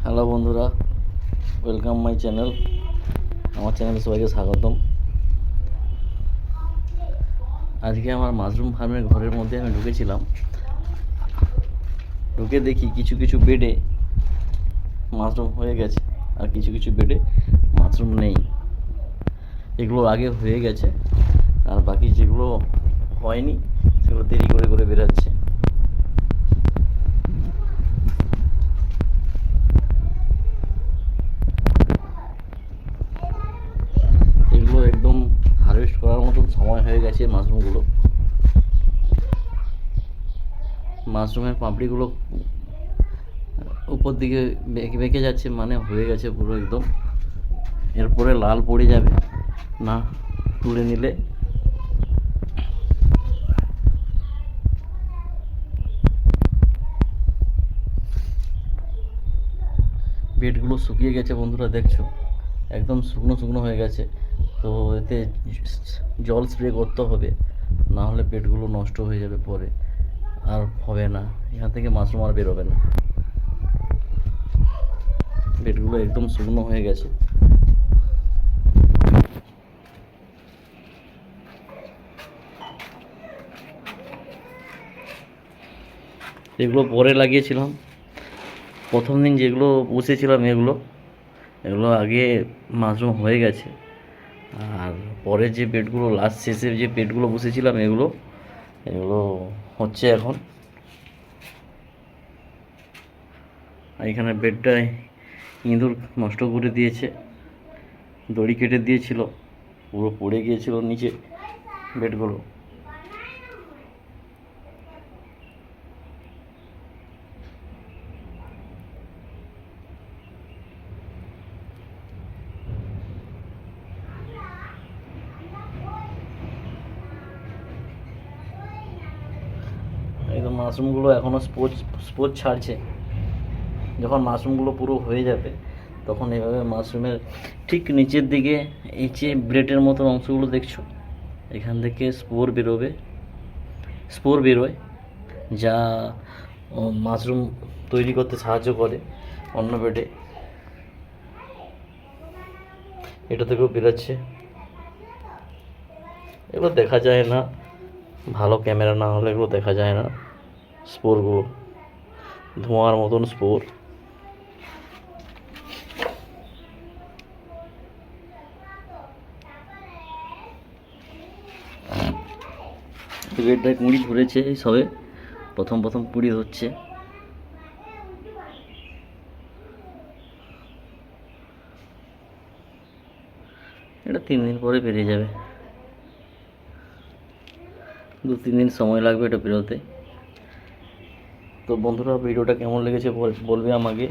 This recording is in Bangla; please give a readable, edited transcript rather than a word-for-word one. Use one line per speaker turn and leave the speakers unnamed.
হ্যালো বন্ধুরা, ওয়েলকাম মাই চ্যানেল। আমার চ্যানেলে সবাইকে স্বাগতম। আজকে আমার মাশরুম ফার্মের ঘরের মধ্যে আমি ঢুকেছিলাম। ঢুকে দেখি কিছু কিছু বেডে মাশরুম হয়ে গেছে, আর কিছু কিছু বেডে মাশরুম নেই। এগুলো আগে হয়ে গেছে, আর বাকি যেগুলো হয়নি সেগুলো দেরি করে করে বেরাচ্ছে। এগুলো একদম হারভেস্ট করার মতন সময় হয়ে গেছে। মাশরুমের পাপড়িগুলো উপর দিকে বেঁকে বেঁকে যাচ্ছে, মানে হয়ে গেছে পুরো একদম। এরপরে লাল পড়ে যাবে না তুলে নিলে। বেডগুলো শুকিয়ে গেছে বন্ধুরা, দেখছো একদম শুকনো শুকনো হয়ে গেছে। তো এতে জল স্প্রে করতে হবে, না হলে বেডগুলো নষ্ট হয়ে যাবে, পরে আর হবে না, এখান থেকে মাশরুম আর বেরোবে না। বেডগুলো একদম শুকনো হয়ে গেছে। এগুলো পরে লাগিয়েছিলাম। প্রথম দিন যেগুলো বসেছিলাম এগুলো এগুলো আগে মাশরুম হয়ে গেছে। আর পরে যে বেডগুলো লাস্ট শেষে যে বেডগুলো বসেছিলাম এগুলো এগুলো হচ্ছে এখন। আর এখানে বেডটায় ইঁদুর নষ্ট করে দিয়েছে, দড়ি কেটে দিয়েছিল, পুরো পড়ে গিয়েছিল নিচে বেডগুলো। একদম মাশরুমগুলো এখনও স্পোর ছাড়ছে। যখন মাশরুমগুলো পুরো হয়ে যাবে তখন এইভাবে মাশরুমের ঠিক নিচের দিকে এই যে ব্রেডের মতন অংশগুলো দেখছো, এখান থেকে স্পোর বেরোয়, যা মাশরুম তৈরি করতে সাহায্য করে অন্য বেডে। এটা থেকেও বেরোচ্ছে। এগুলো দেখা যায় না, ভালো ক্যামেরা না হলে এগুলো দেখা যায় না। স্পোরগুলো ধোঁয়ার মতন স্পোর। বেডটায় কুঁড়ি ধরেছে, সবে প্রথম প্রথম কুঁড়ি হচ্ছে। এটা 3 দিন পরে বেরিয়ে যাবে, 2-3 দিন সময় লাগবে এটা বেরোতে। তো বন্ধুরা, ভিডিওটা কেমন লেগেছে বলবে আমাকে।